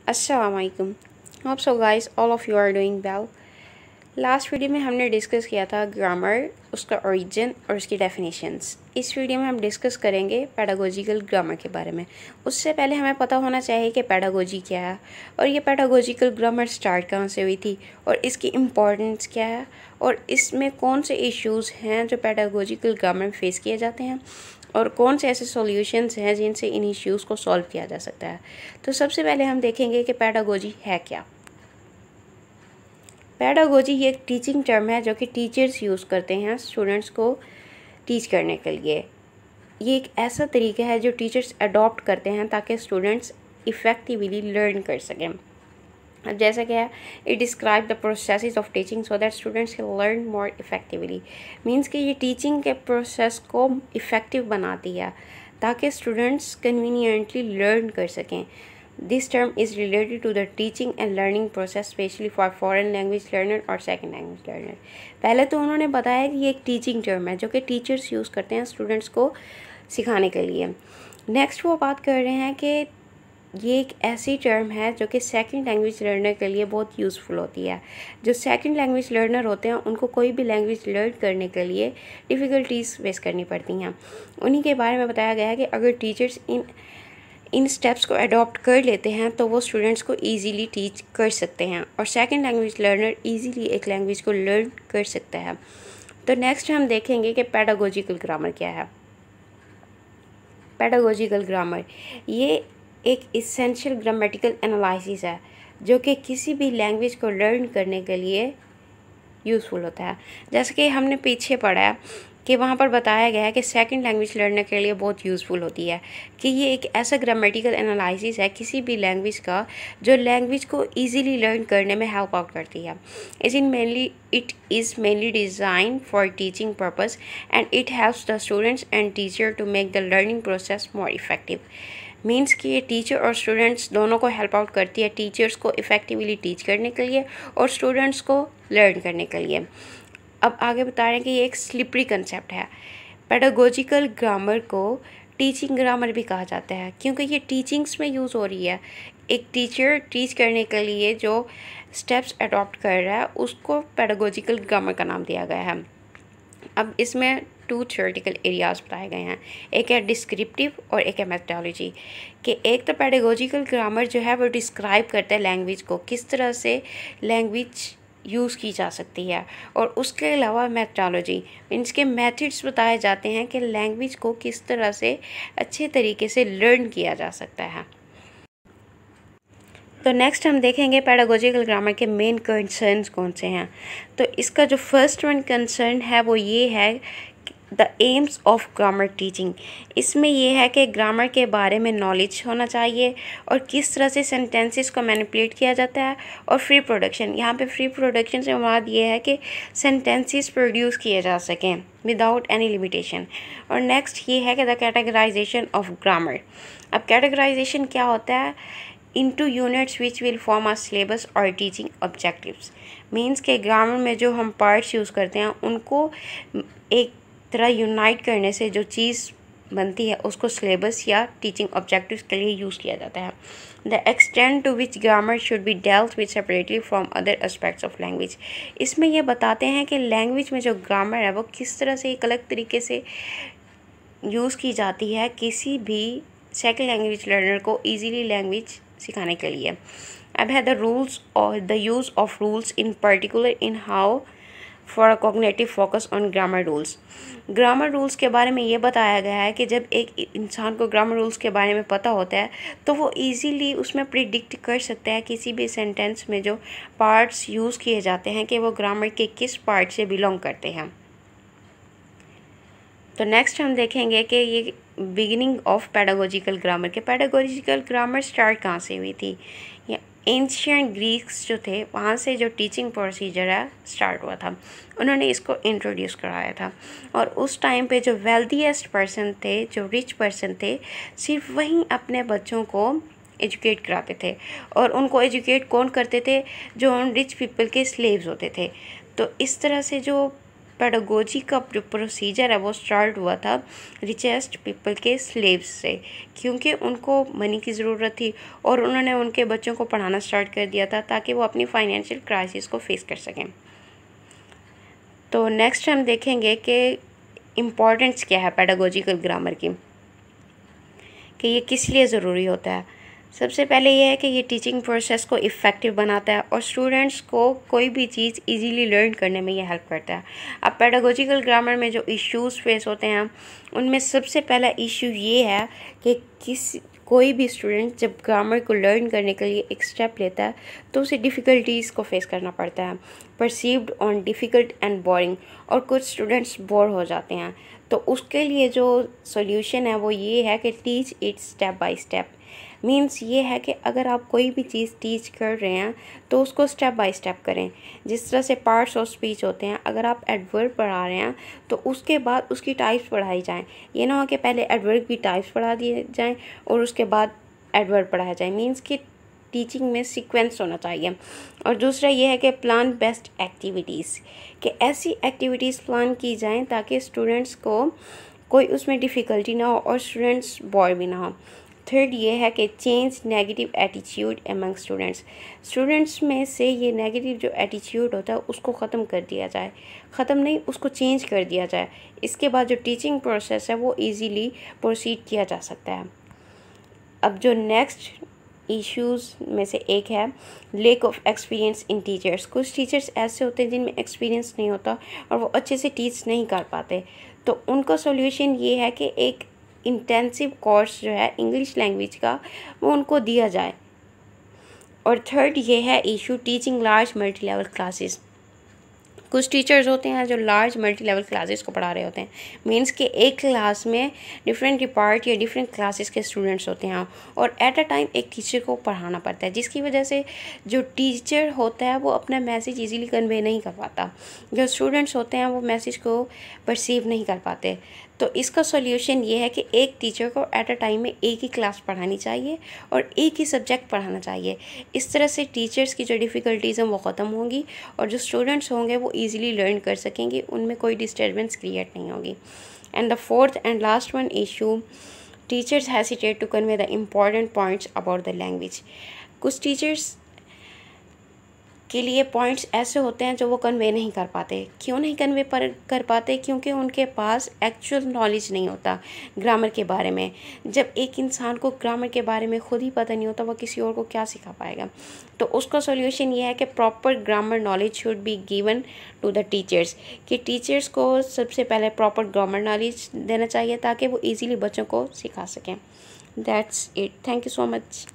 अस्सलामुअलैकुम। Hope so guys all of you are doing well. Last video में हमने discuss किया था ग्रामर, उसका ओरिजिन और उसकी डेफिनेशंस। इस वीडियो में हम डिस्कस करेंगे पेडागोजिकल ग्रामर के बारे में। उससे पहले हमें पता होना चाहिए कि पेडागोजी क्या है और ये पेडागोजिकल ग्रामर स्टार्ट कहाँ से हुई थी और इसकी इम्पोर्टेंस क्या है और इसमें कौन से इश्यूज़ हैं जो पेडागोजिकल ग्रामर में फेस किए जाते हैं और कौन से ऐसे सॉल्यूशंस हैं जिनसे इन इश्यूज़ को सॉल्व किया जा सकता है। तो सबसे पहले हम देखेंगे कि पेडागोजी है क्या। पेडागोजी ये एक टीचिंग टर्म है जो कि टीचर्स यूज़ करते हैं स्टूडेंट्स को टीच करने के लिए। ये एक ऐसा तरीका है जो टीचर्स अडॉप्ट करते हैं ताकि स्टूडेंट्स इफ़ेक्टिवली लर्न कर सकें। जैसा कि है it describe the process of teaching so that students can learn more effectively. Means कि ये टीचिंग के प्रोसेस को इफ़ेक्टिव बनाती है ताकि स्टूडेंट्स कन्वीनियंटली लर्न कर सकें। This term is related to the teaching and learning process specially for foreign language learner और सेकेंड लैंग्वेज लर्नर। पहले तो उन्होंने बताया कि ये एक टीचिंग टर्म है जो कि टीचर्स यूज़ करते हैं स्टूडेंट्स को सिखाने के लिए। नेक्स्ट वो बात कर रहे हैं कि ये एक ऐसी टर्म है जो कि सेकंड लैंग्वेज लर्नर के लिए बहुत यूज़फुल होती है। जो सेकंड लैंग्वेज लर्नर होते हैं उनको कोई भी लैंग्वेज लर्न करने के लिए डिफ़िकल्टीज़ फेस करनी पड़ती हैं। उन्हीं के बारे में बताया गया है कि अगर टीचर्स इन स्टेप्स को अडॉप्ट कर लेते हैं तो वो स्टूडेंट्स को ईज़िली टीच कर सकते हैं और सेकेंड लैंग्वेज लर्नर ईज़िली एक लैंग्वेज को लर्न कर सकता है। तो नेक्स्ट हम देखेंगे कि पेडागोजिकल ग्रामर क्या है। पेडागोजिकल ग्रामर ये एक इसेंशियल ग्रामेटिकल एनालिसिस है जो कि किसी भी लैंग्वेज को लर्न करने के लिए यूज़फुल होता है। जैसे कि हमने पीछे पढ़ा है कि वहाँ पर बताया गया है कि सेकंड लैंग्वेज लर्नर के लिए बहुत यूज़फुल होती है कि ये एक ऐसा ग्रामेटिकल एनालिसिस है किसी भी लैंग्वेज का जो लैंग्वेज को इजीली लर्न करने में हेल्प आउट करती है। It is mainly design for teaching purpose and it helps the students and teacher to make the learning process more effective. Means कि ये टीचर और स्टूडेंट्स दोनों को हेल्प आउट करती है, टीचर्स को इफ़ेक्टिवली टीच करने के लिए और स्टूडेंट्स को लर्न करने के लिए। अब आगे बता रहे हैं कि ये एक स्लिपरी कंसेप्ट है। पेडागोजिकल ग्रामर को टीचिंग ग्रामर भी कहा जाता है क्योंकि ये टीचिंग्स में यूज़ हो रही है। एक टीचर टीच करने के लिए जो स्टेप्स अडॉप्ट कर रहा है उसको पेडागोजिकल ग्रामर का नाम दिया गया है। अब इसमें 2 थ्योरेटिकल एरियाज़ बताए गए हैं, एक है डिस्क्रिप्टिव और एक है मेथोडोलॉजी। कि एक तो पेडागोजिकल ग्रामर जो है वो डिस्क्राइब करता है लैंग्वेज को, किस तरह से लैंग्वेज यूज़ की जा सकती है, और उसके अलावा मेथोडोलॉजी मीन्स के मेथड्स बताए जाते हैं कि लैंग्वेज को किस तरह से अच्छे तरीके से लर्न किया जा सकता है। तो नेक्स्ट हम देखेंगे पेडागोजिकल ग्रामर के मेन कंसर्न्स कौन से हैं। तो इसका जो फर्स्ट वन कंसर्न है वो ये है the AIIMS of grammar teaching. इसमें यह है कि ग्रामर के बारे में नॉलेज होना चाहिए और किस तरह से सेंटेंसेस को मैनिपुलेट किया जाता है, और फ्री प्रोडक्शन। यहाँ पे फ्री प्रोडक्शन से मुराद ये है कि सेंटेंसेस प्रोड्यूस किए जा सकें विदाउट एनी लिमिटेशन। और नेक्स्ट ये है कि द कैटेगराइजेशन ऑफ ग्रामर। अब कैटेगराइजेशन क्या होता है? into units which will form a syllabus or teaching objectives। Means के ग्रामर में जो हम पार्ट्स यूज़ करते हैं उनको एक तरह यूनाइट करने से जो चीज़ बनती है उसको सिलेबस या टीचिंग ऑब्जेक्टिव्स के लिए यूज़ किया जाता है। The extent to which grammar should be dealt with separately from other aspects of language. इसमें ये बताते हैं कि लैंग्वेज में जो ग्रामर है वो किस तरह से एक अलग तरीके से यूज़ की जाती है किसी भी सेकंड लैंग्वेज लर्नर को ईजीली लैंग्वेज सिखाने के लिए। अब है द रूल्स और the use of rules in particular in how for a cognitive focus on grammar rules. Grammar rules के बारे में ये बताया गया है कि जब एक इंसान को ग्रामर रूल्स के बारे में पता होता है तो वो इजीली उसमें प्रिडिक्ट कर सकता है किसी भी सेंटेंस में जो पार्ट्स यूज़ किए जाते हैं कि वो ग्रामर के किस पार्ट से बिलोंग करते हैं। तो नेक्स्ट हम देखेंगे कि ये बिगिनिंग ऑफ पेडागोजिकल ग्रामर के पेडागोजिकल ग्रामर स्टार्ट कहाँ से हुई थी। या एंशियंट ग्रीक्स जो थे वहाँ से जो टीचिंग प्रोसीजर है स्टार्ट हुआ था, उन्होंने इसको इंट्रोड्यूस कराया था। और उस टाइम पे जो वेल्दीएस्ट पर्सन थे, जो रिच पर्सन थे, सिर्फ वहीं अपने बच्चों को एजुकेट कराते थे। और उनको एजुकेट कौन करते थे? जो उन रिच पीपल के स्लेव्स होते थे। तो इस तरह से जो पेडागोजी का जो प्रोसीजर है वो स्टार्ट हुआ था रिचेस्ट पीपल के स्लेव्स से, क्योंकि उनको मनी की ज़रूरत थी और उन्होंने उनके बच्चों को पढ़ाना स्टार्ट कर दिया था ताकि वो अपनी फाइनेंशियल क्राइसिस को फेस कर सकें। तो नेक्स्ट हम देखेंगे कि इम्पॉर्टेंस क्या है पेडागोजिकल ग्रामर की, कि ये किस लिए ज़रूरी होता है। सबसे पहले ये है कि ये टीचिंग प्रोसेस को इफ़ेक्टिव बनाता है और स्टूडेंट्स को कोई भी चीज़ इजीली लर्न करने में ये हेल्प करता है। अब पेडागोजिकल ग्रामर में जो इश्यूज़ फेस होते हैं उनमें सबसे पहला इशू ये है कि कोई भी स्टूडेंट जब ग्रामर को लर्न करने के लिए एक स्टेप लेता है तो उसे डिफ़िकल्टीज़ को फेस करना पड़ता है, perceived on difficult and boring, और कुछ स्टूडेंट्स बोर हो जाते हैं। तो उसके लिए जो सॉल्यूशन है वो ये है कि teach it step by step. Means ये है कि अगर आप कोई भी चीज़ टीच कर रहे हैं तो उसको स्टेप बाय स्टेप करें। जिस तरह से पार्ट्स ऑफ स्पीच होते हैं, अगर आप एडवर्ब पढ़ा रहे हैं तो उसके बाद उसकी टाइप्स पढ़ाई जाएं। ये ना हो कि पहले एडवर्ब की टाइप्स पढ़ा दिए जाएं और उसके बाद एडवर्ब पढ़ाया जाए। मीन्स कि टीचिंग में सीक्वेंस होना चाहिए। और दूसरा ये है कि प्लान बेस्ट एक्टिविटीज़, कि ऐसी एक्टिविटीज़ प्लान की जाएँ ताकि स्टूडेंट्स को कोई उसमें डिफ़िकल्टी ना हो और स्टूडेंट्स बोर भी ना हो। थर्ड ये है कि change negative attitude among students में से ये नेगेटिव जो एटीट्यूड होता है उसको ख़त्म कर दिया जाए, ख़त्म नहीं उसको चेंज कर दिया जाए। इसके बाद जो टीचिंग प्रोसेस है वो इजीली प्रोसीड किया जा सकता है। अब जो नेक्स्ट इश्यूज़ में से एक है lake of experience in teachers. कुछ टीचर्स ऐसे होते हैं जिनमें एक्सपीरियंस नहीं होता और वो अच्छे से टीच नहीं कर पाते, तो उनका सॉल्यूशन ये है कि एक इंटेंसिव कोर्स जो है इंग्लिश लैंग्वेज का वो उनको दिया जाए। और थर्ड ये है issue teaching large multi level classes. कुछ टीचर्स होते हैं जो लार्ज मल्टी लेवल क्लासेस को पढ़ा रहे होते हैं। मीन्स कि एक क्लास में डिफरेंट डिपार्ट या डिफरेंट क्लासेस के स्टूडेंट्स होते हैं और एट अ टाइम एक टीचर को पढ़ाना पड़ता है, जिसकी वजह से जो टीचर होता है वो अपना मैसेज इजीली कन्वे नहीं कर पाता, जो स्टूडेंट्स होते हैं वो मैसेज को परसीव नहीं कर पाते। तो इसका सॉल्यूशन ये है कि एक टीचर को एट अ टाइम में एक ही क्लास पढ़ानी चाहिए और एक ही सब्जेक्ट पढ़ाना चाहिए। इस तरह से टीचर्स की जो डिफ़िकल्टीज़ हैं वो ख़त्म होंगी और जो स्टूडेंट्स होंगे वो ईज़िली लर्न कर सकेंगे, उनमें कोई डिस्टर्बेंस क्रिएट नहीं होगी। And the fourth and last one issue, teachers hesitate to convey the important points about the language. कुछ टीचर्स के लिए पॉइंट्स ऐसे होते हैं जो वो कन्वे नहीं कर पाते। क्यों नहीं कन्वे कर पाते? क्योंकि उनके पास एक्चुअल नॉलेज नहीं होता ग्रामर के बारे में। जब एक इंसान को ग्रामर के बारे में खुद ही पता नहीं होता, वह किसी और को क्या सिखा पाएगा? तो उसका सॉल्यूशन ये है कि proper grammar knowledge should be given to the teachers, कि टीचर्स को सबसे पहले प्रॉपर ग्रामर नॉलेज देना चाहिए ताकि वो ईज़िली बच्चों को सिखा सकें। That's it. Thank you so much.